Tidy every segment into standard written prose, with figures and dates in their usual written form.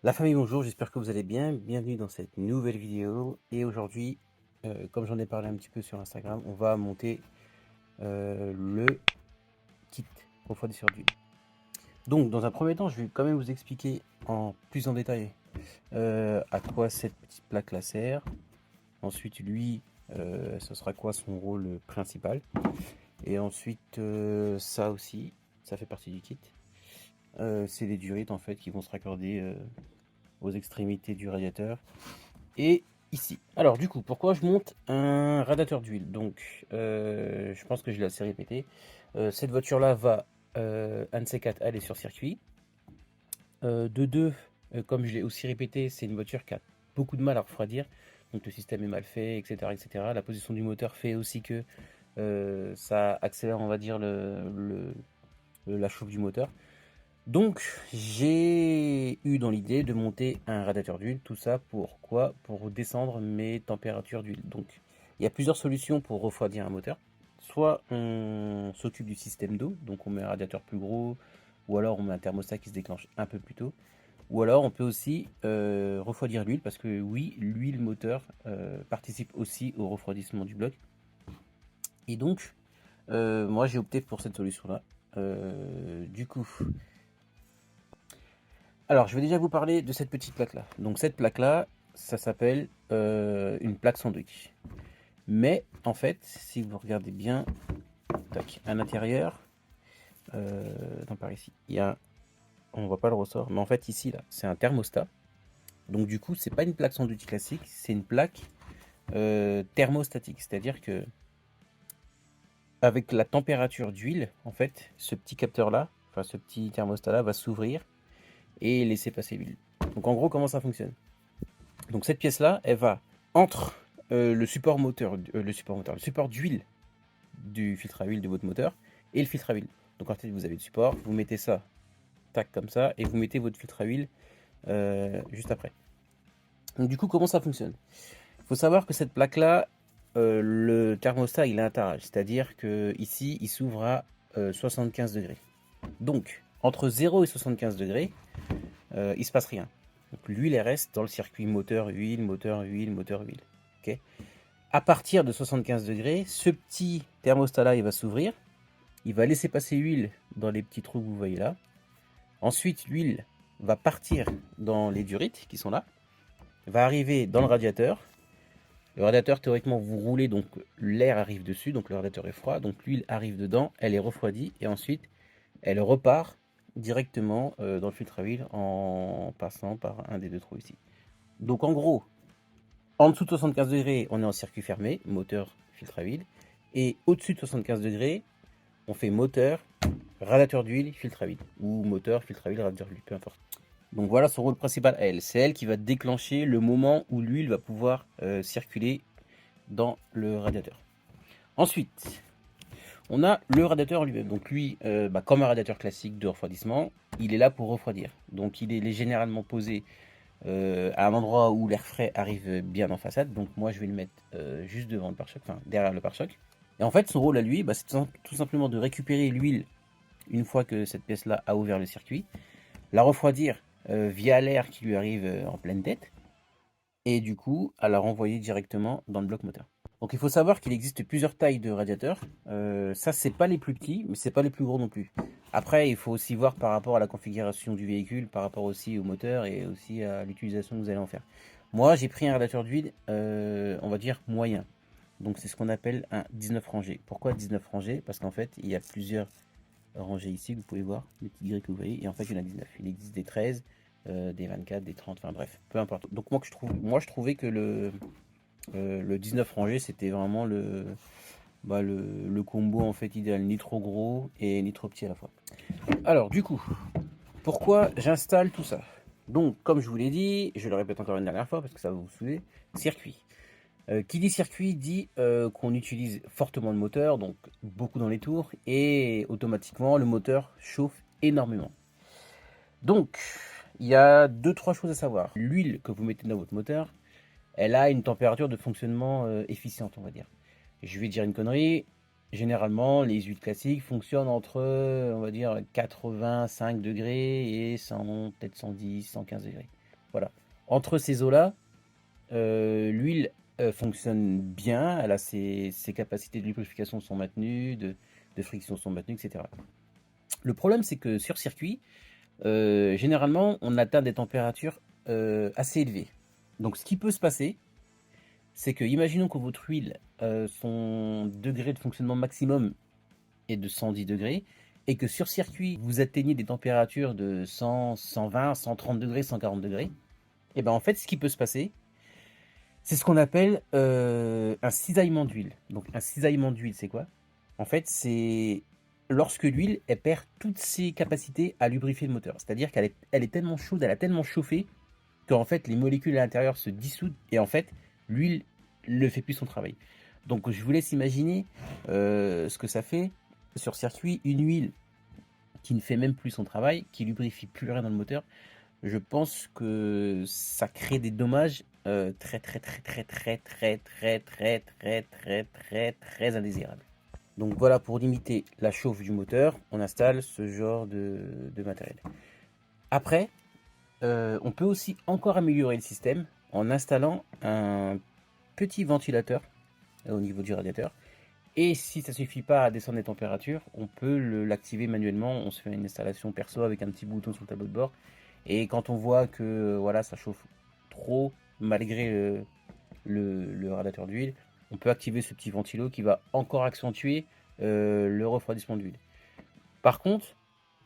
La famille, bonjour, j'espère que vous allez bien. Bienvenue dans cette nouvelle vidéo. Et aujourd'hui, comme j'en ai parlé un petit peu sur Instagram, on va monter le kit refroidisseur d'huile. Donc, dans un premier temps, je vais quand même vous expliquer en plus en détail à quoi cette petite plaque là sert. Ensuite, lui, ce sera quoi son rôle principal. Et ensuite, ça aussi, ça fait partie du kit. C'est des durites en fait qui vont se raccorder aux extrémités du radiateur. Et ici. Alors du coup, pourquoi je monte un radiateur d'huile? Donc, je pense que je l'ai assez répété. Cette voiture-là va, un de ces quatre, aller sur circuit. De deux, comme je l'ai aussi répété, c'est une voiture qui a beaucoup de mal à refroidir. Donc le système est mal fait, etc., etc. La position du moteur fait aussi que ça accélère, on va dire, la chauffe du moteur. Donc, j'ai eu dans l'idée de monter un radiateur d'huile. Tout ça pour quoi? Pour descendre mes températures d'huile. Donc, il y a plusieurs solutions pour refroidir un moteur. Soit on s'occupe du système d'eau, donc on met un radiateur plus gros, ou alors on met un thermostat qui se déclenche un peu plus tôt. Ou alors on peut aussi refroidir l'huile, parce que oui, l'huile moteur participe aussi au refroidissement du bloc. Et donc, moi j'ai opté pour cette solution-là. Du coup, alors, je vais déjà vous parler de cette petite plaque-là. Donc, cette plaque-là, ça s'appelle une plaque sandwich. Mais, en fait, si vous regardez bien, tac, à l'intérieur, non, par ici, il y a, on voit pas le ressort, mais en fait, ici, là, c'est un thermostat. Donc, du coup, c'est pas une plaque sandwich classique, c'est une plaque thermostatique. C'est-à-dire que, avec la température d'huile, en fait, ce petit capteur-là, enfin, ce petit thermostat-là va s'ouvrir et laisser passer l'huile. Donc, en gros, comment ça fonctionne? Donc cette pièce-là, elle va entre le support moteur, le support d'huile du filtre à huile de votre moteur et le filtre à huile. Donc en fait, vous avez le support, vous mettez ça, tac comme ça, et vous mettez votre filtre à huile juste après. Donc du coup, comment ça fonctionne? Il faut savoir que cette plaque-là, le thermostat, il est interage, c'est-à-dire que ici, il s'ouvre à 75 degrés. Donc, entre 0 et 75 degrés, il se passe rien. Donc l'huile, elle reste dans le circuit moteur, huile, moteur, huile, moteur, huile. Ok. À partir de 75 degrés, ce petit thermostat-là, il va s'ouvrir. Il va laisser passer l'huile dans les petits trous que vous voyez là. Ensuite, l'huile va partir dans les durites qui sont là, va arriver dans le radiateur. Le radiateur, théoriquement, vous roulez, donc l'air arrive dessus, donc le radiateur est froid, donc l'huile arrive dedans, elle est refroidie, et ensuite, elle repart directement dans le filtre à huile en passant par un des deux trous ici. Donc en gros, en dessous de 75 degrés, on est en circuit fermé, moteur, filtre à huile. Et au-dessus de 75 degrés, on fait moteur, radiateur d'huile, filtre à huile. Ou moteur, filtre à huile, radiateur d'huile, peu importe. Donc voilà son rôle principal à elle. C'est elle qui va déclencher le moment où l'huile va pouvoir circuler dans le radiateur. Ensuite, on a le radiateur lui-même. Donc lui, comme un radiateur classique de refroidissement, il est là pour refroidir. Donc il est généralement posé à un endroit où l'air frais arrive bien en façade. Donc moi je vais le mettre juste devant le pare-choc, enfin derrière le pare-choc. Et en fait son rôle à lui, c'est tout simplement de récupérer l'huile une fois que cette pièce-là a ouvert le circuit, la refroidir via l'air qui lui arrive en pleine tête, et du coup à la renvoyer directement dans le bloc moteur. Donc il faut savoir qu'il existe plusieurs tailles de radiateurs. Ça c'est pas les plus petits, mais c'est pas les plus gros non plus. Après il faut aussi voir par rapport à la configuration du véhicule, par rapport aussi au moteur et aussi à l'utilisation que vous allez en faire. Moi j'ai pris un radiateur d'huile, on va dire moyen. Donc c'est ce qu'on appelle un 19 rangées. Pourquoi 19 rangées? Parce qu'en fait il y a plusieurs rangées ici que vous pouvez voir, les petites grilles que vous voyez, et en fait il y en a 19. Il existe des 13, des 24, des 30, enfin bref, peu importe. Donc moi je trouvais que le 19 rangé, c'était vraiment le combo en fait idéal, ni trop gros et ni trop petit à la fois. Alors du coup, pourquoi j'installe tout ça? Donc comme je vous l'ai dit, je le répète encore une dernière fois parce que ça va vous saouler, circuit. Qui dit circuit dit qu'on utilise fortement le moteur, donc beaucoup dans les tours, et automatiquement le moteur chauffe énormément. Donc il y a deux trois choses à savoir. L'huile que vous mettez dans votre moteur, elle a une température de fonctionnement efficiente, on va dire. Je vais dire une connerie. Généralement, les huiles classiques fonctionnent entre, on va dire, 85 degrés et 100, peut-être 110, 115 degrés. Voilà. Entre ces eaux-là, l'huile fonctionne bien, elle a ses capacités de lubrification sont maintenues, de friction sont maintenues, etc. Le problème, c'est que sur circuit, généralement, on atteint des températures assez élevées. Donc, ce qui peut se passer, c'est que, imaginons que votre huile, son degré de fonctionnement maximum est de 110 degrés, et que sur circuit, vous atteignez des températures de 100, 120, 130 degrés, 140 degrés, et bien en fait, ce qui peut se passer, c'est ce qu'on appelle un cisaillement d'huile. Donc un cisaillement d'huile, c'est quoi? En fait, c'est lorsque l'huile, elle perd toutes ses capacités à lubrifier le moteur. C'est-à-dire elle est tellement chaude, elle a tellement chauffé, qu'en fait, les molécules à l'intérieur se dissoudent, et en fait, l'huile ne fait plus son travail. Donc je vous laisse imaginer ce que ça fait sur circuit, une huile qui ne fait même plus son travail, qui lubrifie plus rien dans le moteur. Je pense que ça crée des dommages très indésirables. Donc voilà, pour limiter la chauffe du moteur, on installe ce genre de matériel. Après, on peut aussi encore améliorer le système en installant un petit ventilateur au niveau du radiateur. Et si ça suffit pas à descendre les températures, on peut l'activer manuellement. On se fait une installation perso avec un petit bouton sur le tableau de bord. Et quand on voit que voilà, ça chauffe trop malgré le radiateur d'huile, on peut activer ce petit ventilo qui va encore accentuer le refroidissement de l'huile. Par contre,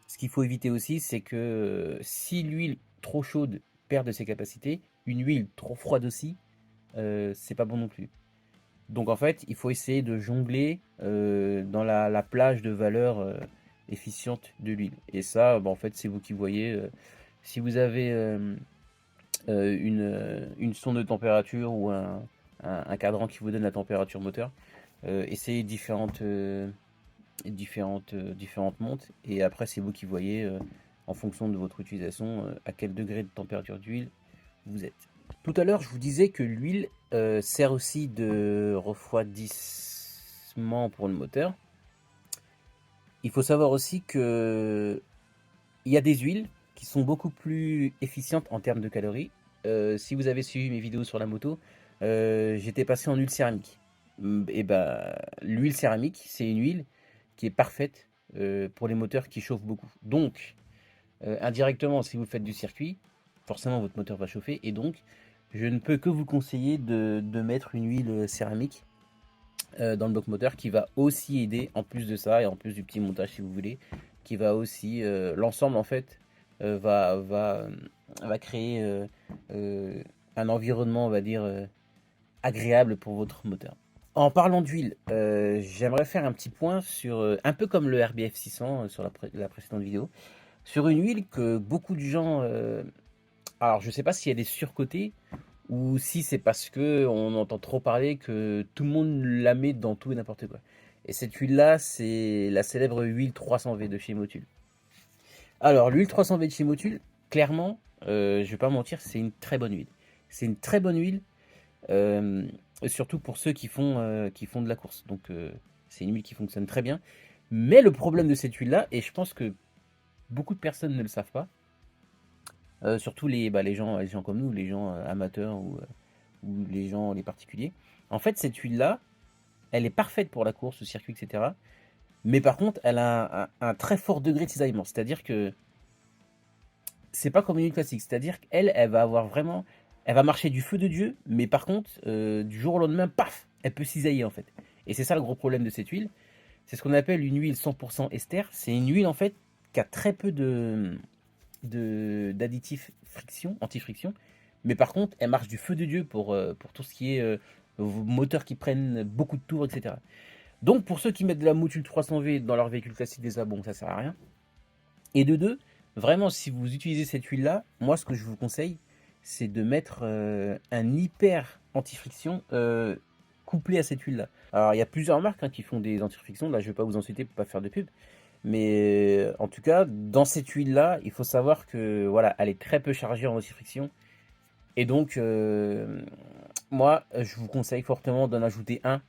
ce qu'il faut éviter aussi, c'est que si l'huile trop chaude perd de ses capacités, une huile trop froide aussi, c'est pas bon non plus. Donc en fait, il faut essayer de jongler dans la plage de valeurs efficientes de l'huile. Et ça, en fait, c'est vous qui voyez. Si vous avez une sonde de température ou un cadran qui vous donne la température moteur, essayez différentes montes. Et après, c'est vous qui voyez, en fonction de votre utilisation, à quel degré de température d'huile vous êtes. Tout à l'heure, je vous disais que l'huile sert aussi de refroidissement pour le moteur. Il faut savoir aussi que il y a des huiles qui sont beaucoup plus efficientes en termes de calories. Si vous avez suivi mes vidéos sur la moto, j'étais passé en huile céramique. Et ben, l'huile céramique, c'est une huile qui est parfaite pour les moteurs qui chauffent beaucoup. Donc, indirectement, si vous faites du circuit, forcément votre moteur va chauffer, et donc je ne peux que vous conseiller de mettre une huile céramique dans le bloc moteur, qui va aussi aider, en plus de ça et en plus du petit montage si vous voulez, qui va aussi l'ensemble en fait va créer un environnement, on va dire, agréable pour votre moteur. En parlant d'huile, j'aimerais faire un petit point sur un peu comme le RBF 600 sur la précédente vidéo, sur une huile que beaucoup de gens, alors je sais pas si elle est surcotée ou si c'est parce que on entend trop parler que tout le monde la met dans tout et n'importe quoi. Et cette huile-là, c'est la célèbre huile 300V de chez Motul. Alors l'huile 300V de chez Motul, clairement, je vais pas mentir, c'est une très bonne huile. C'est une très bonne huile, euh, surtout pour ceux qui font de la course. Donc c'est une huile qui fonctionne très bien. Mais le problème de cette huile-là, et je pense que beaucoup de personnes ne le savent pas, surtout les gens comme nous, les gens amateurs ou les particuliers. En fait, cette huile-là, elle est parfaite pour la course, le circuit, etc. Mais par contre, elle a un très fort degré de cisaillement. C'est-à-dire que c'est pas comme une huile classique. C'est-à-dire qu'elle, elle va avoir vraiment, elle va marcher du feu de Dieu, mais par contre, du jour au lendemain, paf, elle peut cisailler en fait. Et c'est ça le gros problème de cette huile. C'est ce qu'on appelle une huile 100% ester. C'est une huile en fait qui a très peu d'additifs friction, anti-friction. Mais par contre, elle marche du feu de Dieu pour tout ce qui est moteurs qui prennent beaucoup de tours, etc. Donc pour ceux qui mettent de la Motul 300V dans leur véhicule classique, déjà, bon, ça sert à rien. Et de deux, vraiment, si vous utilisez cette huile-là, moi ce que je vous conseille, c'est de mettre un hyper anti-friction couplé à cette huile-là. Alors il y a plusieurs marques qui font des anti-frictions, là je ne vais pas vous en citer pour pas faire de pub. Mais en tout cas, dans cette huile-là, il faut savoir que voilà, elle est très peu chargée en anti-friction. Et donc, moi, je vous conseille fortement d'en ajouter un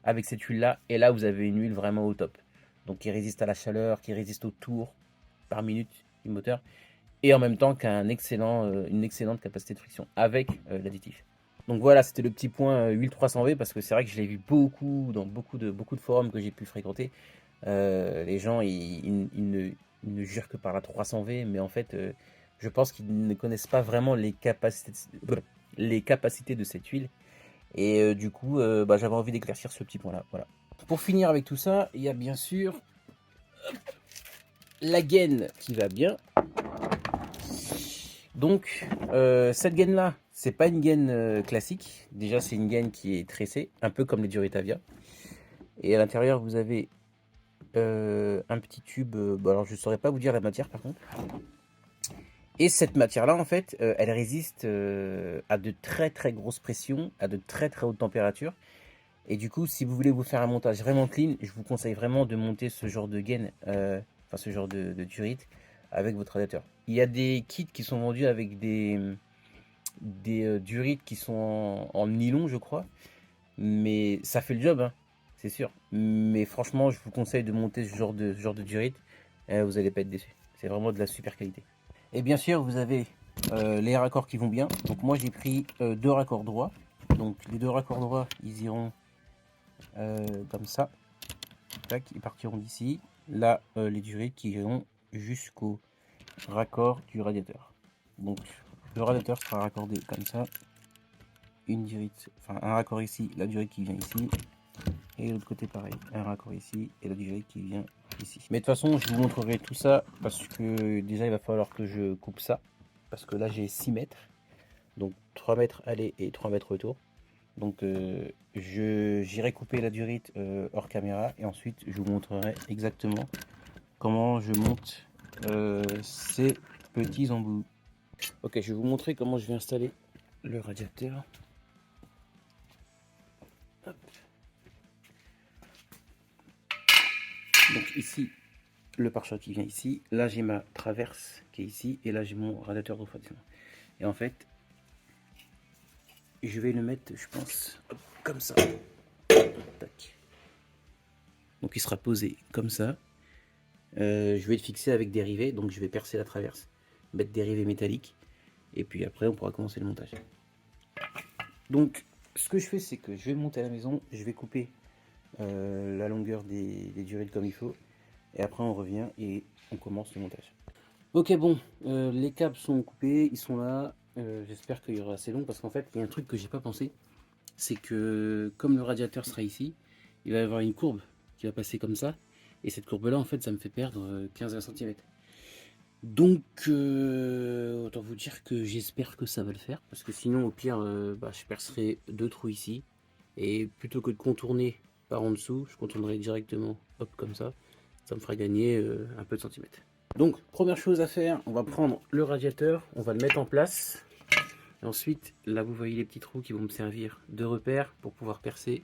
avec cette huile-là. Et là, vous avez une huile vraiment au top. Donc, qui résiste à la chaleur, qui résiste aux tours par minute du moteur. et en même temps qu'un une excellente capacité de friction avec l'additif. Donc voilà, c'était le petit point huile 300V parce que c'est vrai que je l'ai vu beaucoup dans beaucoup de forums que j'ai pu fréquenter. Les gens, ils ne jurent que par la 300V, mais en fait, je pense qu'ils ne connaissent pas vraiment les capacités de cette huile. Et du coup, bah, j'avais envie d'éclaircir ce petit point-là. Voilà. Pour finir avec tout ça, il y a bien sûr la gaine qui va bien. Donc, cette gaine-là, c'est pas une gaine classique. Déjà, c'est une gaine qui est tressée, un peu comme les Duritavia. Et à l'intérieur, vous avez un petit tube. Bon, alors, je ne saurais pas vous dire la matière par contre. Et cette matière-là, en fait, elle résiste à de très très grosses pressions, à de très très hautes températures. Et du coup, si vous voulez vous faire un montage vraiment clean, je vous conseille vraiment de monter ce genre de gaine, enfin ce genre de durite avec votre radiateur. Il y a des kits qui sont vendus avec des durites qui sont en nylon, je crois. Mais ça fait le job, hein, c'est sûr. Mais franchement, je vous conseille de monter ce genre de durite. Vous n'allez pas être déçu. C'est vraiment de la super qualité. Et bien sûr, vous avez les raccords qui vont bien. Donc moi, j'ai pris deux raccords droits. Donc les deux raccords droits, ils iront comme ça. Tac, ils partiront d'ici. Là, les durites qui iront jusqu'au raccord du radiateur. Donc le radiateur sera raccordé comme ça. Une durite, enfin un raccord ici, la durite qui vient ici. Et de l'autre côté pareil, un raccord ici et la durite qui vient ici. Mais de toute façon, je vous montrerai tout ça parce que déjà il va falloir que je coupe ça. Parce que là j'ai 6 mètres. Donc 3 mètres aller et 3 mètres retour. Donc j'irai couper la durite hors caméra et ensuite je vous montrerai exactement comment je monte ces petits embouts. Ok, je vais vous montrer comment je vais installer le radiateur. Hop. Donc ici, le pare-choc qui vient ici. Là, j'ai ma traverse qui est ici. Et là, j'ai mon radiateur de refroidissement. Et en fait, je vais le mettre, je pense, hop, comme ça. Tac. Donc il sera posé comme ça. Je vais le fixer avec des rivets. Donc je vais percer la traverse, mettre des rivets métalliques. Et puis après, on pourra commencer le montage. Donc, ce que je fais, c'est que je vais monter à la maison. Je vais couper la longueur des durites comme il faut. Et après, on revient et on commence le montage. Ok, bon, les câbles sont coupés, ils sont là. J'espère qu'il y aura assez long parce qu'en fait, il y a un truc que j'ai pas pensé. C'est que comme le radiateur sera ici, il va y avoir une courbe qui va passer comme ça. Et cette courbe-là, en fait, ça me fait perdre 15 cm. Donc, autant vous dire que j'espère que ça va le faire. Parce que sinon, au pire, bah, je percerai deux trous ici. Et plutôt que de contourner par en dessous, je contournerai directement, hop, comme ça. Ça me fera gagner un peu de centimètres. Donc, première chose à faire, on va prendre le radiateur, on va le mettre en place. Et ensuite, là, vous voyez les petits trous qui vont me servir de repère pour pouvoir percer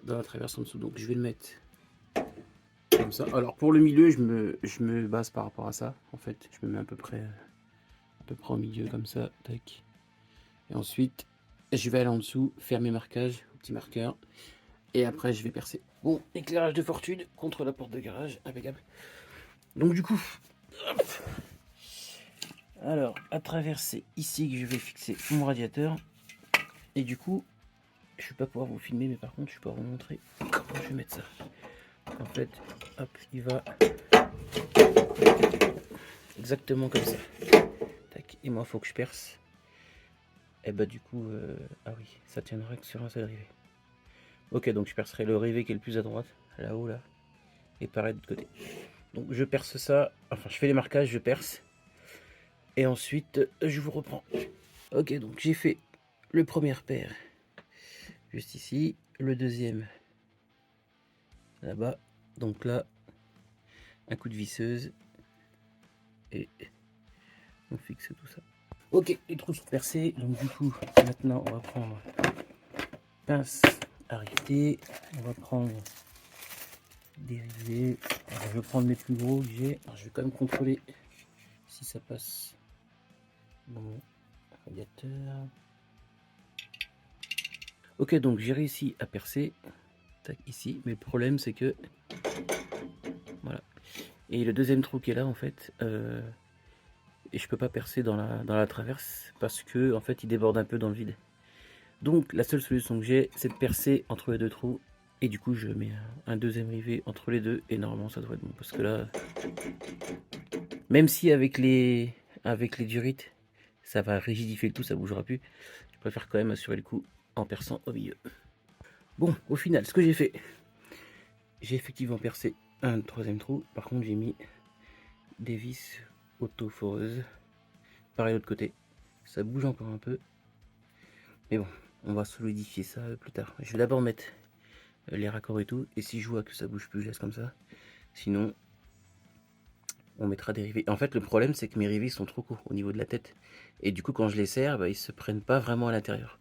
dans la traverse en dessous. Donc, je vais le mettre comme ça. Alors, pour le milieu, je me base par rapport à ça. En fait, je me mets à peu près au milieu, comme ça. Tac. Et ensuite, je vais aller en dessous, faire mes marquages, petit marqueur. Et après, je vais percer. Bon, éclairage de fortune contre la porte de garage, impeccable. Donc, du coup, hop. Alors, à travers c'est ici que je vais fixer mon radiateur. Et du coup, je ne vais pas pouvoir vous filmer, mais par contre, je peux vous montrer comment je vais mettre ça. En fait, hop, il va exactement comme ça. Tac, et moi, il faut que je perce. Et bah, du coup, ah oui, ça tiendra que sur un seul rivet. Ok, donc je percerai le rivet qui est le plus à droite, là-haut, là. Et pareil de l'autre côté. Donc, je perce ça. Enfin, je fais les marquages, je perce. Et ensuite, je vous reprends. Ok, donc j'ai fait le premier paire juste ici, le deuxième là-bas. Donc là, un coup de visseuse et on fixe tout ça. Ok, les trous sont percés. Donc du coup, maintenant, on va prendre pince arrêtée. On va prendre des rivets. Alors, je vais prendre mes plus gros que j'ai. Je vais quand même contrôler si ça passe dans mon radiateur. Ok, donc j'ai réussi à percer. Tac, ici. Mais le problème, c'est que voilà. Et le deuxième trou qui est là, en fait, et je peux pas percer dans la traverse parce que en fait il déborde un peu dans le vide. Donc la seule solution que j'ai, c'est de percer entre les deux trous, et du coup je mets un deuxième rivet entre les deux et normalement ça devrait être bon, parce que là, même si avec les durites ça va rigidifier le tout, ça bougera plus, je préfère quand même assurer le coup en perçant au milieu. Bon, au final, ce que j'ai fait, j'ai effectivement percé un troisième trou. Par contre, j'ai mis des vis auto-foreuses. Pareil de l'autre côté. Ça bouge encore un peu. Mais bon, on va solidifier ça plus tard. Je vais d'abord mettre les raccords et tout. Et si je vois que ça bouge plus, je laisse comme ça. Sinon, on mettra des rivets. En fait, le problème, c'est que mes rivets sont trop courts au niveau de la tête. Et du coup, quand je les serre, bah, ils se prennent pas vraiment à l'intérieur.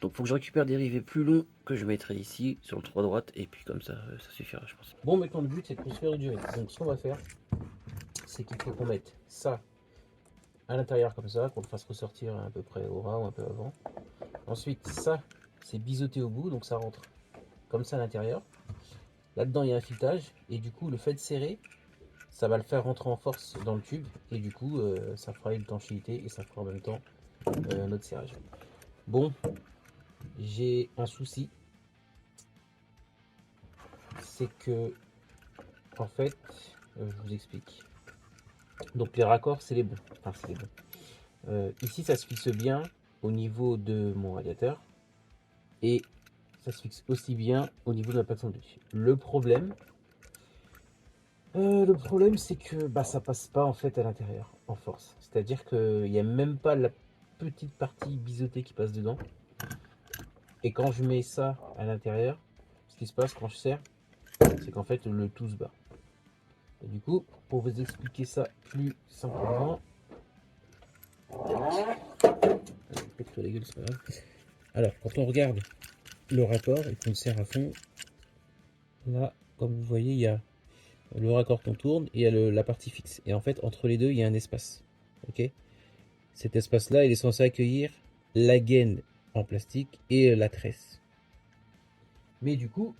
Donc il faut que je récupère des rivets plus longs que je mettrai ici sur le 3 droite, et puis comme ça, ça suffira je pense. Bon, maintenant le but c'est de construire du rivet. Donc ce qu'on va faire, c'est qu'il faut qu'on mette ça à l'intérieur comme ça, qu'on le fasse ressortir à peu près au ras ou un peu avant. Ensuite ça, c'est biseauté au bout, donc ça rentre comme ça à l'intérieur. Là-dedans il y a un filetage, et du coup le fait de serrer, ça va le faire rentrer en force dans le tube, et du coup ça fera l'étanchéité et ça fera en même temps notre serrage. Bon, j'ai un souci, c'est que en fait, je vous explique. Donc les raccords, c'est les bons. Enfin, c'est les bons. Ici, ça se fixe bien au niveau de mon radiateur, et ça se fixe aussi bien au niveau de la plaque sandwich. Le problème, c'est que bah, ça passe pas en fait à l'intérieur en force. C'est-à-dire qu'il n'y a même pas la petite partie biseautée qui passe dedans. Et quand je mets ça à l'intérieur, ce qui se passe quand je serre, c'est qu'en fait le tout se bat. Et du coup, pour vous expliquer ça plus simplement, la gueule, c'est pas grave. Alors, quand on regarde le raccord et qu'on le serre à fond, là, comme vous voyez, il y a le raccord qu'on tourne et il y a la partie fixe. Et en fait, entre les deux, il y a un espace. Ok. Cet espace-là, il est censé accueillir la gaine en plastique et la tresse. Mais du coup,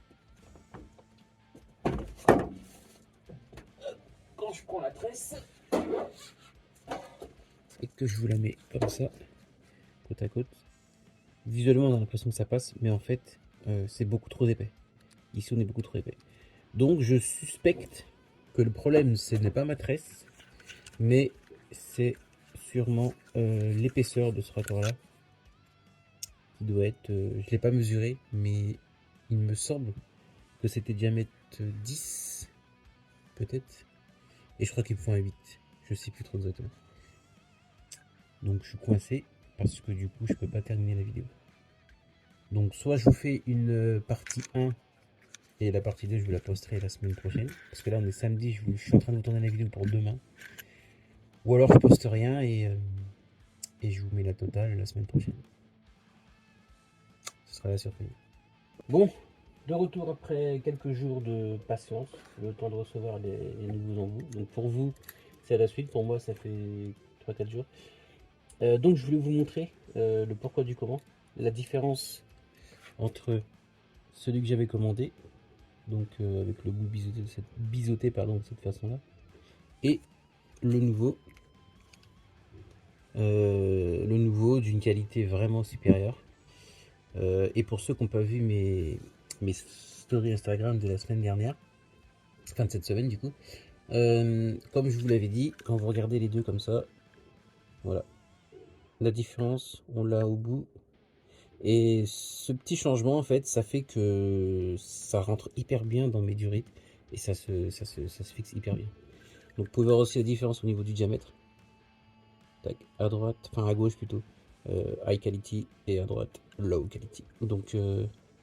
quand je prends la tresse et que je vous la mets comme ça, côte à côte, visuellement on a l'impression que ça passe, mais en fait c'est beaucoup trop épais. Ici on est beaucoup trop épais. Donc je suspecte que le problème ce n'est pas ma tresse, mais c'est sûrement l'épaisseur de ce raccord là, qui doit être, je ne l'ai pas mesuré, mais il me semble que c'était diamètre 10 peut-être, et je crois qu'il me faut un 8, je sais plus trop exactement. Donc je suis coincé parce que du coup je peux pas terminer la vidéo. Donc soit je vous fais une partie 1 et la partie 2 je vous la posterai la semaine prochaine, parce que là on est samedi, je suis en train de vous tourner la vidéo pour demain, ou alors je poste rien et je vous mets la totale la semaine prochaine. Ce sera la surprise. Bon, de retour après quelques jours de patience, le temps de recevoir les nouveaux embouts. Donc pour vous c'est à la suite, pour moi ça fait 3-4 jours. Donc je voulais vous montrer le pourquoi du comment, la différence entre celui que j'avais commandé, donc avec le bout biseauté de cette façon là, et le nouveau d'une qualité vraiment supérieure. Et pour ceux qui n'ont pas vu mes stories Instagram de la semaine dernière, enfin de cette semaine du coup, comme je vous l'avais dit, quand vous regardez les deux comme ça, voilà, la différence on l'a au bout. Et ce petit changement, en fait, ça fait que ça rentre hyper bien dans mes durites et ça se fixe hyper bien. Donc, vous pouvez voir aussi la différence au niveau du diamètre. Tac, à droite, enfin à gauche plutôt, high quality, et à droite, low quality. Donc,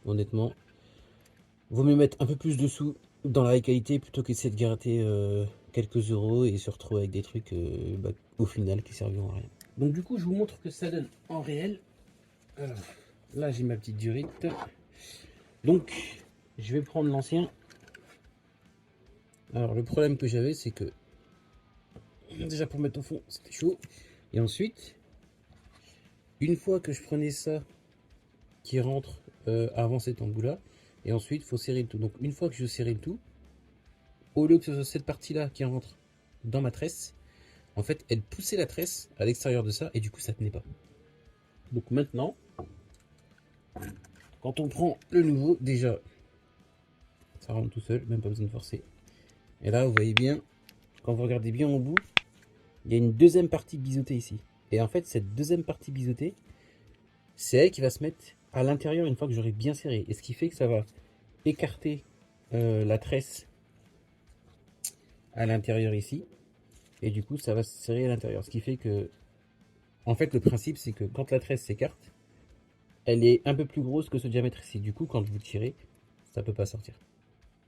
honnêtement, vaut mieux mettre un peu plus de sous dans la high qualité plutôt qu'essayer de gratter quelques euros et se retrouver avec des trucs bah, au final qui serviront à rien. Donc, du coup, je vous montre que ça donne en réel. Alors, là, j'ai ma petite durite. Donc, je vais prendre l'ancien. Alors, le problème que j'avais, c'est que déjà pour mettre au fond, c'était chaud. Et ensuite, une fois que je prenais ça qui rentre avant cet embout-là, et ensuite, il faut serrer le tout. Donc, une fois que je serrais le tout, au lieu que ce soit cette partie-là qui rentre dans ma tresse, en fait, elle poussait la tresse à l'extérieur de ça et du coup, ça tenait pas. Donc maintenant, quand on prend le nouveau, déjà, ça rentre tout seul, même pas besoin de forcer. Et là, vous voyez bien, quand vous regardez bien au bout, il y a une deuxième partie biseautée ici. Et en fait, cette deuxième partie biseautée, c'est elle qui va se mettre à l'intérieur une fois que j'aurai bien serré. Et ce qui fait que ça va écarter la tresse à l'intérieur ici. Et du coup, ça va se serrer à l'intérieur. Ce qui fait que, en fait, le principe, c'est que quand la tresse s'écarte, elle est un peu plus grosse que ce diamètre ici. Du coup, quand vous tirez, ça peut pas sortir.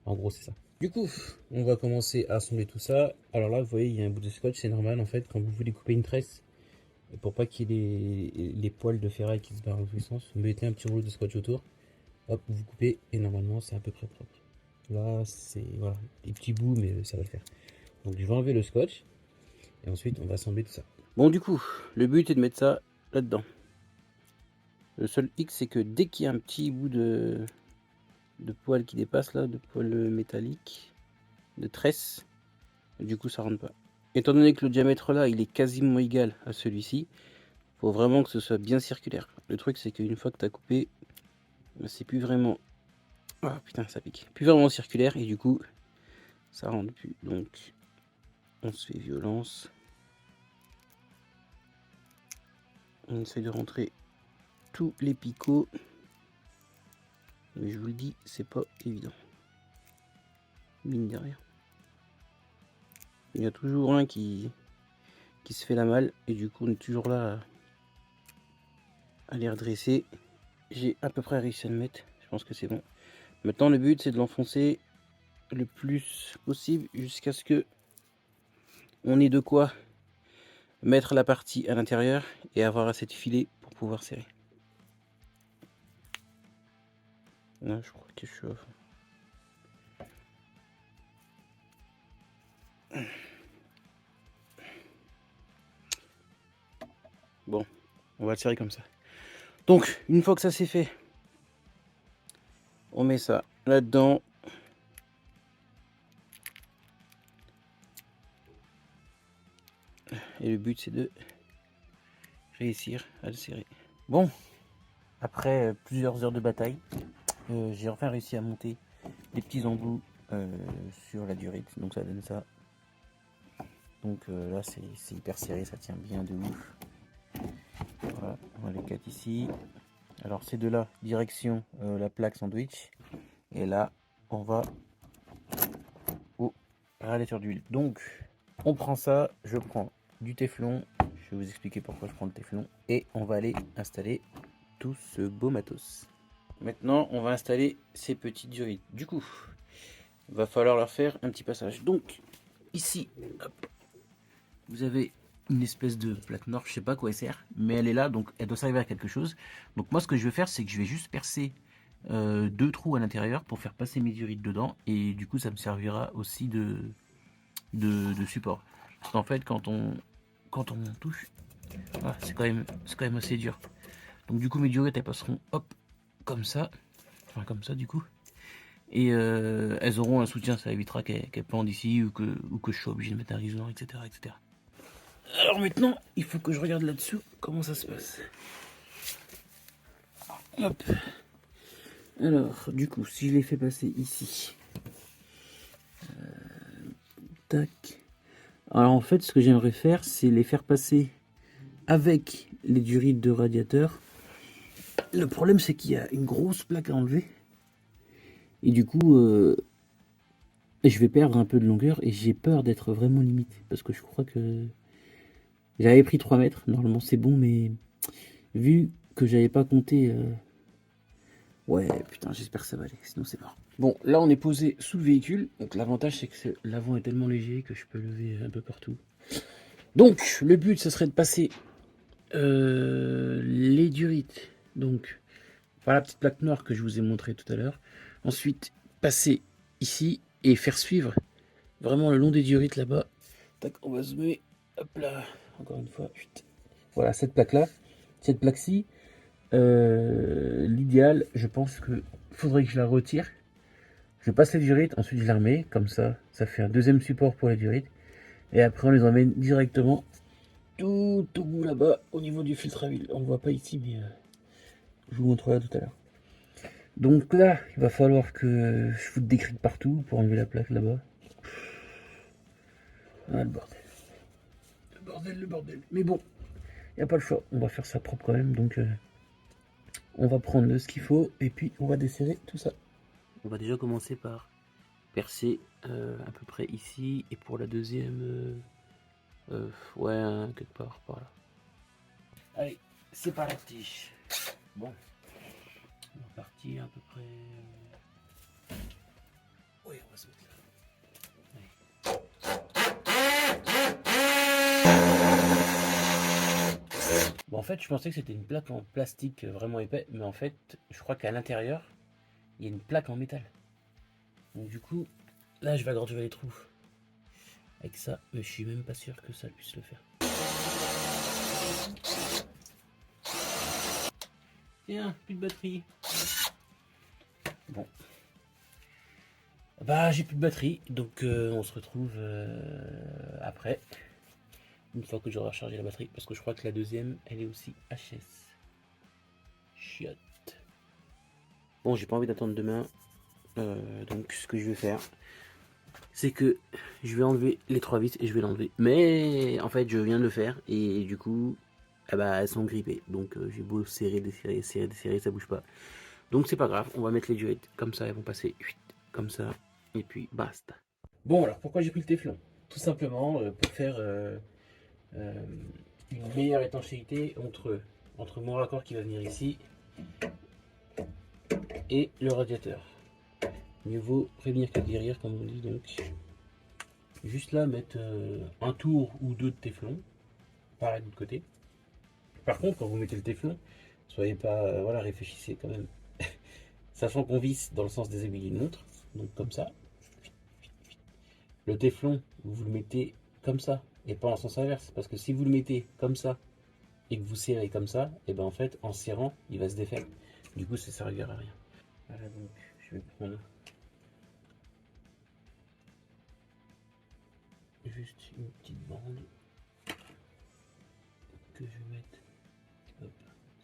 En gros, c'est ça. Du coup, on va commencer à assembler tout ça. Alors là, vous voyez, il y a un bout de scotch. C'est normal, en fait, quand vous voulez couper une tresse, pour pas qu'il y ait les poils de ferraille qui se barrent dans tous les sens, vous mettez un petit rouleau de scotch autour. Hop, vous coupez et normalement, c'est à peu près propre. Là, c'est voilà, des petits bouts, mais ça va le faire. Donc, je vais enlever le scotch. Et ensuite, on va assembler tout ça. Bon, du coup, le but est de mettre ça là-dedans. Le seul X, c'est que dès qu'il y a un petit bout de poil qui dépasse là, de poil métallique, de tresse, du coup, ça rentre pas. Étant donné que le diamètre là, il est quasiment égal à celui-ci, faut vraiment que ce soit bien circulaire. Le truc, c'est qu'une fois que tu as coupé, c'est plus vraiment... Ah putain, ça pique. Plus vraiment circulaire et du coup, ça rentre plus. Donc, on se fait violence. On essaye de rentrer tous les picots. Mais je vous le dis, c'est pas évident. Mine de rien. Il y a toujours un qui se fait la malle. Et du coup, on est toujours là à les redresser. J'ai à peu près réussi à le mettre. Je pense que c'est bon. Maintenant, le but, c'est de l'enfoncer le plus possible jusqu'à ce que on ait de quoi mettre la partie à l'intérieur et avoir assez de filet pour pouvoir serrer. Là, je crois que je suis à fond. Bon, on va le serrer comme ça. Donc, une fois que ça c'est fait, on met ça là-dedans. Et le but, c'est de réussir à le serrer. Bon, après plusieurs heures de bataille, j'ai enfin réussi à monter des petits embouts sur la durite. Donc ça donne ça. Donc là, c'est hyper serré, ça tient bien de ouf. Voilà, on va les 4 ici. Alors ces deux-là, direction la plaque sandwich. Et là, on va au radiateur d'huile. Donc, on prend ça, je prends du téflon. Je vais vous expliquer pourquoi je prends le téflon. Et on va aller installer tout ce beau matos. Maintenant, on va installer ces petites durites. Du coup, il va falloir leur faire un petit passage. Donc, ici, hop, vous avez une espèce de plaque nord, je sais pas à quoi elle sert, mais elle est là, donc elle doit servir à quelque chose. Donc moi, ce que je vais faire, c'est que je vais juste percer 2 trous à l'intérieur pour faire passer mes durites dedans, et du coup, ça me servira aussi de support. Parce qu'en fait, quand on touche, ah, c'est quand même assez dur. Donc du coup, mes durites, elles passeront, hop, comme ça, enfin comme ça du coup. Et elles auront un soutien, ça évitera qu'elles pendent ici ou que je sois obligé de mettre un risoir, etc., etc. Alors maintenant, il faut que je regarde là-dessous comment ça se passe. Hop. Alors, du coup, si je les fais passer ici. Tac. Alors en fait, ce que j'aimerais faire, c'est les faire passer avec les durites de radiateur. Le problème, c'est qu'il y a une grosse plaque à enlever. Et du coup, je vais perdre un peu de longueur et j'ai peur d'être vraiment limite. Parce que je crois que j'avais pris 3 mètres. Normalement, c'est bon, mais vu que j'avais pas compté... Ouais, putain, j'espère que ça va aller, sinon c'est mort. Bon, là, on est posé sous le véhicule. Donc l'avantage, c'est que l'avant est tellement léger que je peux lever un peu partout. Donc, le but, ce serait de passer les durites. Donc, par la petite plaque noire que je vous ai montré tout à l'heure. Ensuite, passer ici et faire suivre vraiment le long des durites là-bas. Tac, on va zoomer. Hop là, encore une fois. Putain. Voilà, cette plaque-là. Cette plaque-ci, l'idéal, je pense que faudrait que je la retire. Je passe les durites, ensuite je la remets. Comme ça, ça fait un deuxième support pour les durites. Et après, on les emmène directement tout au bout là-bas, au niveau du filtre à huile. On ne le voit pas ici, mais je vous montrerai tout à l'heure. Donc là, il va falloir que je foute des crics partout pour enlever la plaque là-bas. Ah, le bordel. Le bordel, le bordel. Mais bon, il n'y a pas le choix. On va faire ça propre quand même. Donc, on va prendre ce qu'il faut et puis on va desserrer tout ça. On va déjà commencer par percer à peu près ici. Et pour la deuxième, ouais, quelque part par là. Allez, c'est parti. Bon, on va partir à peu près. Oui, on va se mettre là. Bon, en fait, je pensais que c'était une plaque en plastique vraiment épais, mais en fait, je crois qu'à l'intérieur, il y a une plaque en métal. Donc du coup, là, je vais agrandir les trous avec ça, mais je suis même pas sûr que ça puisse le faire. Tiens, plus de batterie. Bon. Bah, j'ai plus de batterie, donc on se retrouve après. Une fois que j'aurai rechargé la batterie, parce que je crois que la deuxième, elle est aussi HS. Chiotte. Bon, j'ai pas envie d'attendre demain. Donc ce que je vais faire, c'est que je vais enlever les 3 vis et je vais l'enlever. Mais en fait, je viens de le faire et du coup, eh ben, elles sont grippées. Donc j'ai beau serrer, desserrer, serrer, desserrer, ça bouge pas. Donc c'est pas grave, on va mettre les durettes comme ça, elles vont passer comme ça et puis basta. Bon, alors pourquoi j'ai pris le téflon? Tout simplement pour faire une meilleure étanchéité entre mon raccord qui va venir ici et le radiateur. Mieux vaut prévenir que guérir, comme on dit. Donc juste là mettre un tour ou deux de téflon, pareil de l'autre côté. Par contre, quand vous mettez le téflon, soyez pas, voilà, réfléchissez quand même. Sachant qu'on visse dans le sens des aiguilles d'une montre, donc comme ça. Le téflon, vous le mettez comme ça et pas en sens inverse, parce que si vous le mettez comme ça et que vous serrez comme ça, et ben en fait en serrant il va se défaire. Du coup ça ne servira à rien. Voilà, donc je vais prendre juste une petite bande que je vais mettre.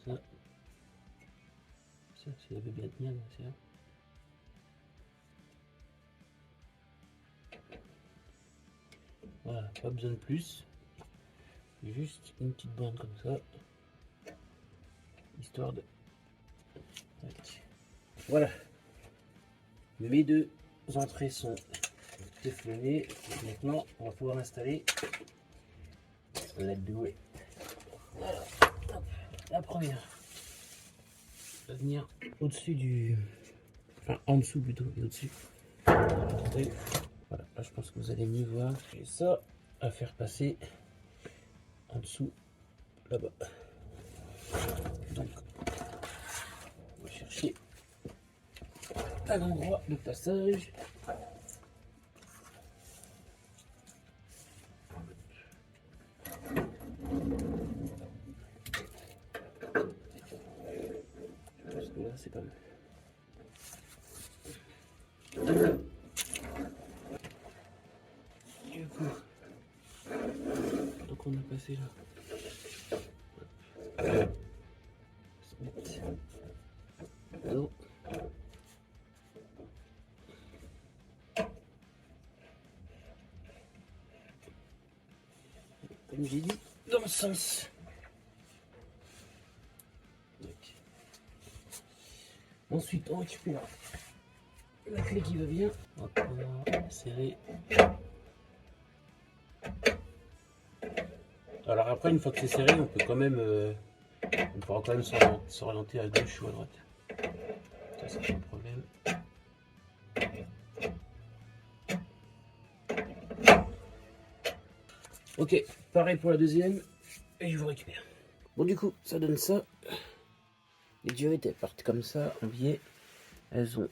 Hop, ça veut bien tenir là, c'est là. Voilà, pas besoin de plus. Juste une petite bande comme ça. Histoire de. Voilà. Mes deux entrées sont téflonnées. Maintenant, on va pouvoir installer la douée. Alors, la première va venir au-dessus du. Enfin, en dessous plutôt, et au-dessus. Voilà, là je pense que vous allez mieux voir. J'ai ça à faire passer en dessous, là-bas. Donc, on va chercher un endroit de passage. Je pense que là c'est pas mal. Du coup, donc on a passé là. Alors, comme j'ai dit, dans le sens. Donc. Ensuite, on récupère la clé qui va bien. On va pouvoir serrer. Alors après, une fois que c'est serré, on peut quand même, on pourra quand même s'orienter à gauche ou à droite. Ça, c'est pas un problème. Ok, pareil pour la deuxième, et je vous récupère. Bon, du coup, ça donne ça. Les durettes, elles partent comme ça, en biais. Elles font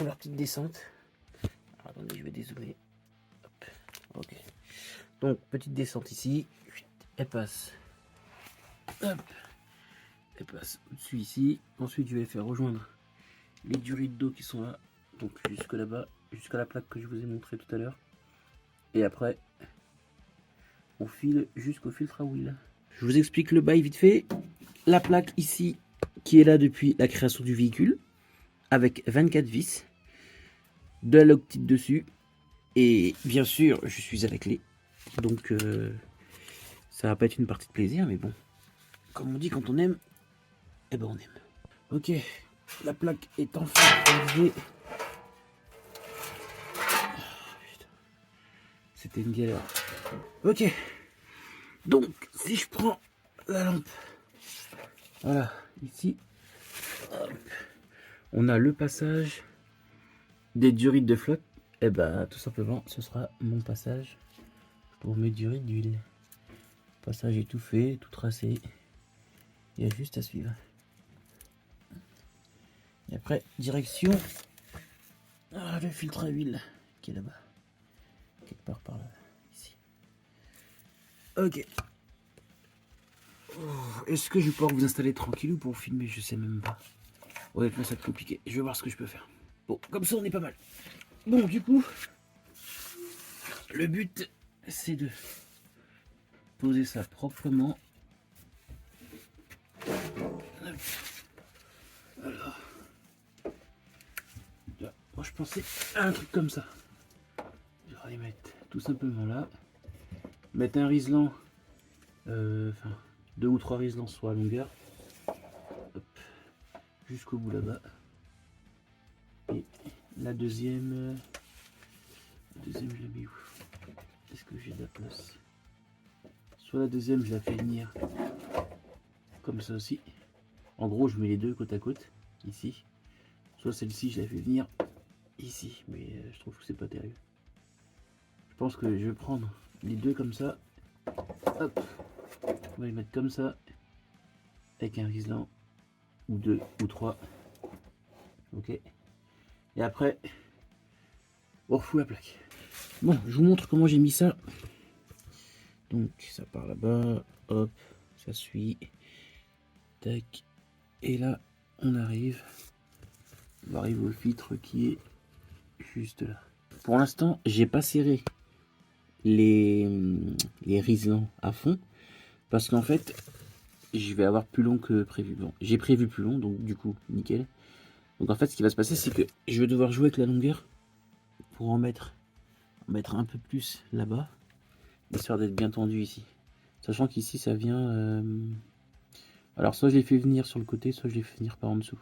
leur petite descente. Alors, attendez, je vais dézoomer. Hop, ok. Donc, petite descente ici. Elle passe. Hop. Elle passe au-dessus ici. Ensuite, je vais les faire rejoindre les durites d'eau qui sont là. Donc, jusque là-bas, jusqu'à la plaque que je vous ai montré tout à l'heure. Et après, on file jusqu'au filtre à huile. Je vous explique le bail vite fait. La plaque ici, qui est là depuis la création du véhicule, avec 24 vis, de la loctite dessus, et bien sûr, je suis à la clé. Donc, ça va pas être une partie de plaisir, mais bon, comme on dit, quand on aime, eh ben on aime. Ok, la plaque est enfin arrivée. C'était une galère. Ok, donc si je prends la lampe, voilà, ici, hop, on a le passage des durites de flotte. Et ben tout simplement, ce sera mon passage pour mes durites d'huile. Le passage est tout fait, tout tracé. Il y a juste à suivre. Et après, direction le filtre à huile qui est là-bas. Quelque part par là, ici. Ok. Est-ce que je vais pouvoir vous installer tranquillou pour filmer? Je sais même pas. Honnêtement, ça va être compliqué. Je vais voir ce que je peux faire. Bon, comme ça, on est pas mal. Bon, du coup, le but, c'est de poser ça proprement. Alors, moi, je pensais à un truc comme ça. Je vais les mettre tout simplement là. Mettre un riselant, enfin, 2 ou 3 riselants sur la longueur. Jusqu'au bout là-bas. Et la deuxième je la mets où? Est-ce que j'ai de la place? Soit la deuxième, je la fais venir comme ça aussi. En gros, je mets les deux côte à côte, ici. Soit celle-ci, je la fais venir ici, mais je trouve que c'est pas terrible. Je pense que je vais prendre les deux comme ça. Hop, on va les mettre comme ça, avec un riselant, ou 2 ou 3. Ok. Et après, on refout la plaque. Bon, je vous montre comment j'ai mis ça. Donc, ça part là-bas, hop, ça suit. Tac. Et là, on arrive au filtre qui est juste là. Pour l'instant, j'ai pas serré les riselants à fond parce qu'en fait, je vais avoir plus long que prévu. Bon, j'ai prévu plus long, donc du coup, nickel. Donc en fait, ce qui va se passer, c'est que je vais devoir jouer avec la longueur pour en mettre un peu plus là-bas, histoire d'être bien tendu ici. Sachant qu'ici, ça vient... Alors, soit je les fais venir sur le côté, soit je les fais venir par en dessous.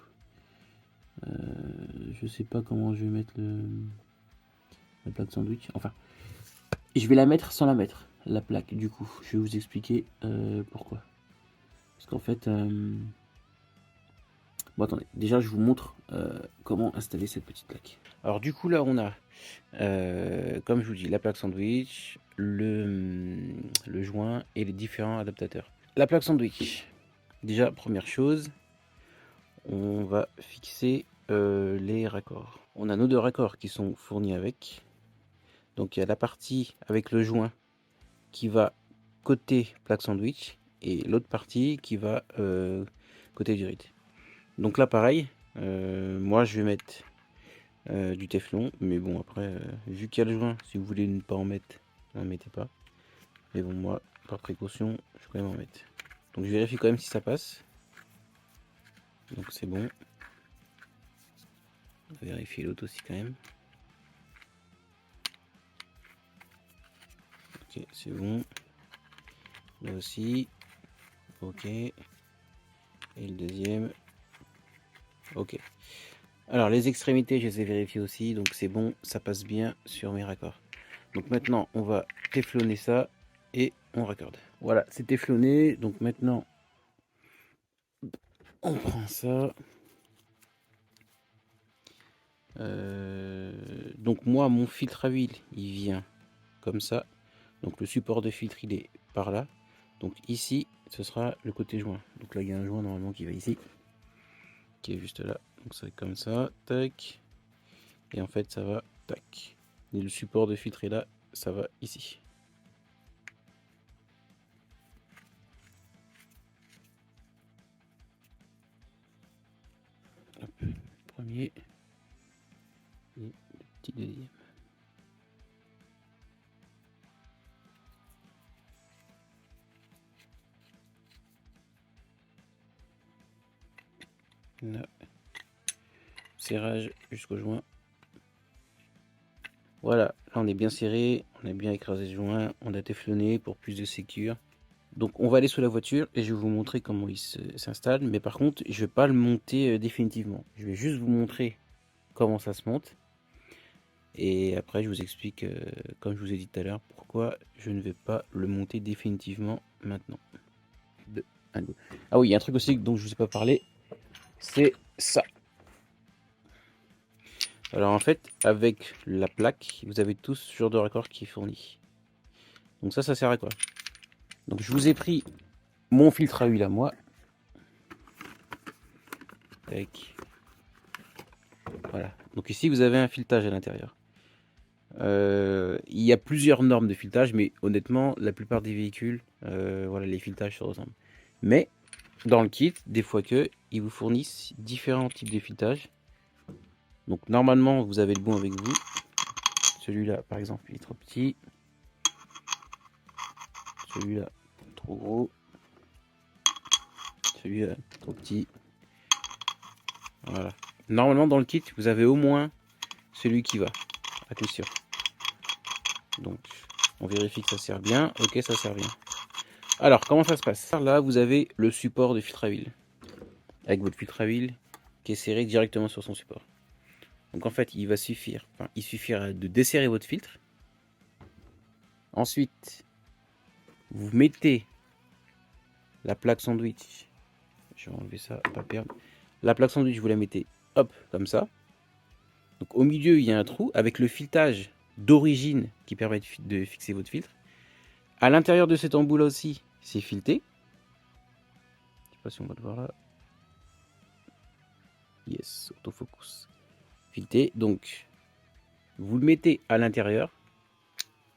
Je sais pas comment je vais mettre la plaque sandwich. Enfin, je vais la mettre sans la mettre, la plaque, du coup. Je vais vous expliquer pourquoi. Parce qu'en fait... Bon, attendez. Déjà, je vous montre comment installer cette petite plaque. Alors, du coup, là, on a, comme je vous dis, la plaque sandwich, le joint et les différents adaptateurs. La plaque sandwich. Déjà, première chose, on va fixer les raccords. On a nos deux raccords qui sont fournis avec. Donc il y a la partie avec le joint qui va côté plaque sandwich et l'autre partie qui va côté durite. Donc là pareil, moi je vais mettre du téflon, mais bon après vu qu'il y a le joint, si vous voulez ne pas en mettre, n'en mettez pas. Mais bon moi par précaution je vais quand même en mettre. Donc je vérifie quand même si ça passe. Donc c'est bon. On va vérifier l'autre aussi quand même. Ok, c'est bon. Là aussi. Ok. Et le deuxième. Ok. Alors les extrémités, je les ai vérifiées aussi. Donc c'est bon, ça passe bien sur mes raccords. Donc maintenant, on va téflonner ça et on raccorde. Voilà, c'est téflonné. Donc maintenant, on prend ça. Donc moi, mon filtre à huile, il vient comme ça. Donc le support de filtre, il est par là. Donc ici, ce sera le côté joint. Donc là, il y a un joint normalement qui va ici, qui est juste là. Donc ça va être comme ça, tac. Et en fait, ça va, tac. Et le support de filtre est là, ça va ici. Hop, premier et le petit deuxième. Là. Serrage jusqu'au joint. Voilà, là on est bien serré, on a bien écrasé le joint, on a téflonné pour plus de sécurité. Donc on va aller sous la voiture et je vais vous montrer comment il s'installe. Mais par contre, je vais pas le monter définitivement. Je vais juste vous montrer comment ça se monte. Et après, je vous explique, comme je vous ai dit tout à l'heure, pourquoi je ne vais pas le monter définitivement maintenant. Ah oui, il y a un truc aussi dont je ne vous ai pas parlé, c'est ça. Alors en fait, avec la plaque, vous avez tous ce genre de raccord qui est fourni. Donc ça sert à quoi? Donc je vous ai pris mon filtre à huile à moi. Tac. Voilà. Donc ici, vous avez un filetage à l'intérieur. Il y a plusieurs normes de filetage, mais honnêtement, la plupart des véhicules, voilà, les filetages se ressemblent. Mais dans le kit, des fois que, ils vous fournissent différents types de filetage. Donc normalement, vous avez le bon avec vous. Celui-là, par exemple, il est trop petit. Celui-là, trop gros. Celui-là, trop petit. Voilà. Normalement, dans le kit, vous avez au moins celui qui va, à coup sûr. Donc, on vérifie que ça sert bien. Ok, ça sert bien. Alors, comment ça se passe? Là, vous avez le support de filtre à huile. Avec votre filtre à huile qui est serré directement sur son support. Donc en fait, il suffira de desserrer votre filtre. Ensuite, vous mettez la plaque sandwich. Je vais enlever ça, pas perdre. La plaque sandwich, vous la mettez, hop, comme ça. Donc au milieu, il y a un trou avec le filetage d'origine qui permet de fixer votre filtre. À l'intérieur de cet embout là aussi, c'est fileté. Je sais pas si on va le voir là. Yes, autofocus. Fileté, donc vous le mettez à l'intérieur.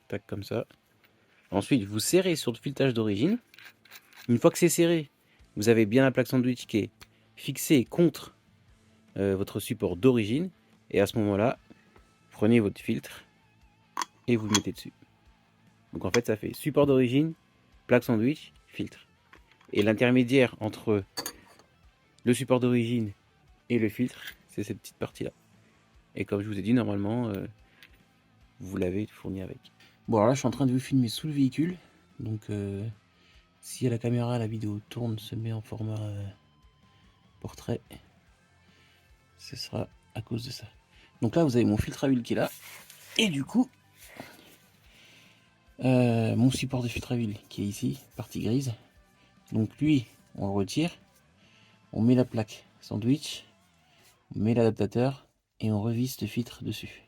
Tac, comme ça. Ensuite, vous serrez sur le filetage d'origine. Une fois que c'est serré, vous avez bien la plaque sandwich qui est fixée contre votre support d'origine. Et à ce moment-là, prenez votre filtre et vous le mettez dessus. Donc en fait, ça fait support d'origine, plaque sandwich, filtre. Et l'intermédiaire entre le support d'origine et le filtre, c'est cette petite partie-là. Et comme je vous ai dit, normalement, vous l'avez fourni avec. Bon, alors là, je suis en train de vous filmer sous le véhicule. Donc, si à la caméra, la vidéo tourne, se met en format portrait, ce sera à cause de ça. Donc là, vous avez mon filtre à huile qui est là. Et du coup, mon support de filtre à huile qui est ici, partie grise. Donc lui, on le retire. On met la plaque sandwich. On met l'adaptateur. Et on revisse le filtre dessus.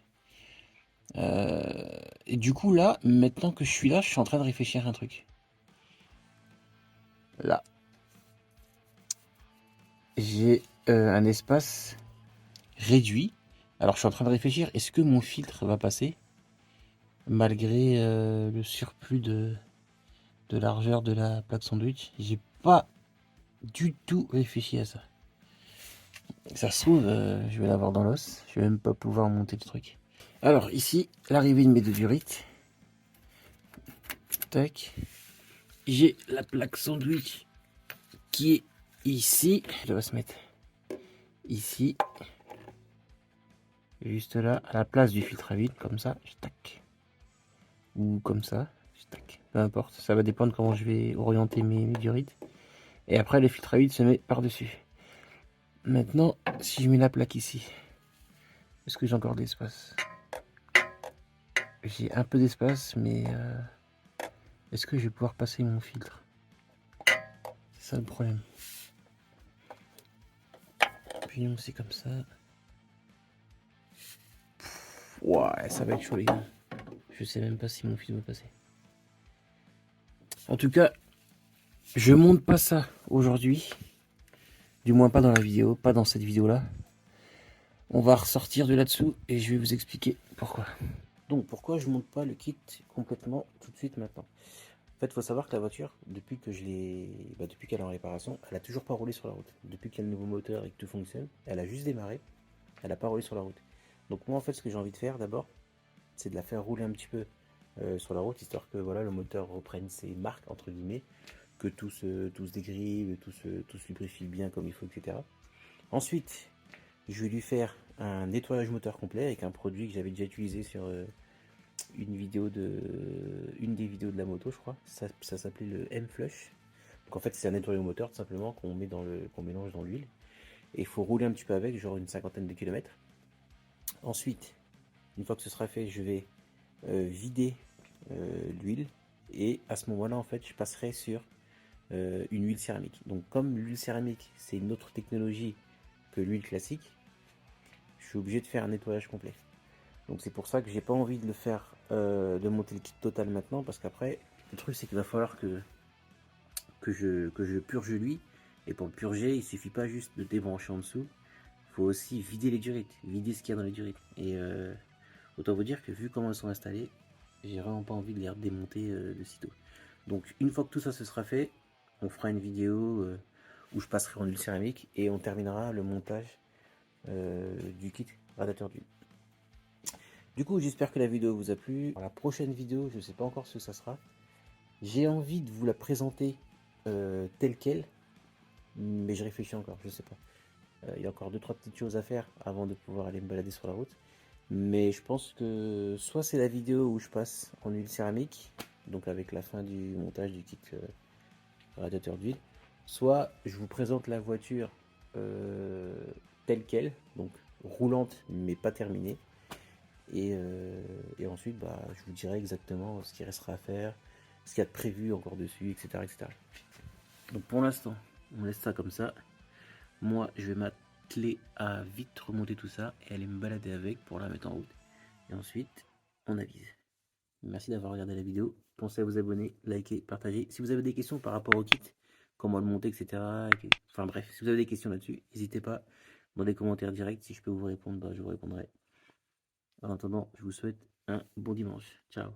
Et du coup, là, maintenant que je suis là, je suis en train de réfléchir à un truc. Là. J'ai un espace réduit. Alors, je suis en train de réfléchir. Est-ce que mon filtre va passer malgré le surplus de largeur de la plaque sandwich? J'ai pas du tout réfléchi à ça. Ça se trouve, je vais l'avoir dans l'os. Je vais même pas pouvoir monter le truc. Alors ici, l'arrivée de mes deux durites. Tac. J'ai la plaque sandwich qui est ici. Elle va se mettre ici. Juste là, à la place du filtre à huile, comme ça. Tac. Ou comme ça. Tac. Peu importe. Ça va dépendre comment je vais orienter mes durites. Et après, le filtre à huile se met par-dessus. Maintenant, si je mets la plaque ici, est-ce que j'ai encore d'espace? J'ai un peu d'espace, mais est-ce que je vais pouvoir passer mon filtre? C'est ça le problème. Puis c'est comme ça. Ouais, ça va être chaud les gars. Je sais même pas si mon filtre va passer. En tout cas, je monte pas ça aujourd'hui. Du moins pas dans la vidéo, pas dans cette vidéo là. On va ressortir de là-dessous et je vais vous expliquer pourquoi. Donc pourquoi je monte pas le kit complètement tout de suite maintenant. En fait, il faut savoir que la voiture, depuis que depuis qu'elle est en réparation, elle a toujours pas roulé sur la route. Depuis qu'il y a le nouveau moteur et que tout fonctionne, elle a juste démarré, elle a pas roulé sur la route. Donc moi en fait, ce que j'ai envie de faire d'abord, c'est de la faire rouler un petit peu sur la route, histoire que voilà, le moteur reprenne ses marques entre guillemets, que tout se dégrive, tout se lubrifie bien comme il faut, etc. Ensuite, je vais lui faire un nettoyage moteur complet avec un produit que j'avais déjà utilisé sur une des vidéos de la moto, je crois. Ça s'appelait le M-Flush. Donc en fait, c'est un nettoyage moteur tout simplement qu'on mélange dans l'huile. Et il faut rouler un petit peu avec, genre une cinquantaine de kilomètres. Ensuite, une fois que ce sera fait, je vais vider l'huile. Et à ce moment-là, en fait, je passerai sur une huile céramique. Donc comme l'huile céramique, c'est une autre technologie que l'huile classique, je suis obligé de faire un nettoyage complet. Donc c'est pour ça que j'ai pas envie de le faire, de monter le kit total maintenant, parce qu'après, le truc c'est qu'il va falloir que je purge lui. Et pour le purger, il suffit pas juste de débrancher en dessous, il faut aussi vider les durites, vider ce qu'il y a dans les durites. Et autant vous dire que vu comment elles sont installées, j'ai vraiment pas envie de les redémonter de sitôt. Donc une fois que tout ça se sera fait, on fera une vidéo où je passerai en huile céramique et on terminera le montage du kit radiateur d'huile. Du coup, j'espère que la vidéo vous a plu. Pour la prochaine vidéo, je ne sais pas encore ce que ça sera. J'ai envie de vous la présenter telle quelle, mais je réfléchis encore, je sais pas. Il y a encore 2-3 petites choses à faire avant de pouvoir aller me balader sur la route. Mais je pense que soit c'est la vidéo où je passe en huile céramique, donc avec la fin du montage du kit radiateur d'huile, soit je vous présente la voiture euh, telle quelle, donc roulante mais pas terminée. Et ensuite, bah, je vous dirai exactement ce qu'il restera à faire, ce qu'il y a de prévu encore dessus, etc., etc. Donc pour l'instant, on laisse ça comme ça. Moi, je vais m'atteler à vite remonter tout ça et aller me balader avec pour la mettre en route. Et ensuite, on avise. Merci d'avoir regardé la vidéo. Pensez à vous abonner, liker, partager. Si vous avez des questions par rapport au kit, comment le monter, etc. Enfin bref, si vous avez des questions là-dessus, n'hésitez pas dans les commentaires directs. Si je peux vous répondre, bah, je vous répondrai. En attendant, je vous souhaite un bon dimanche. Ciao.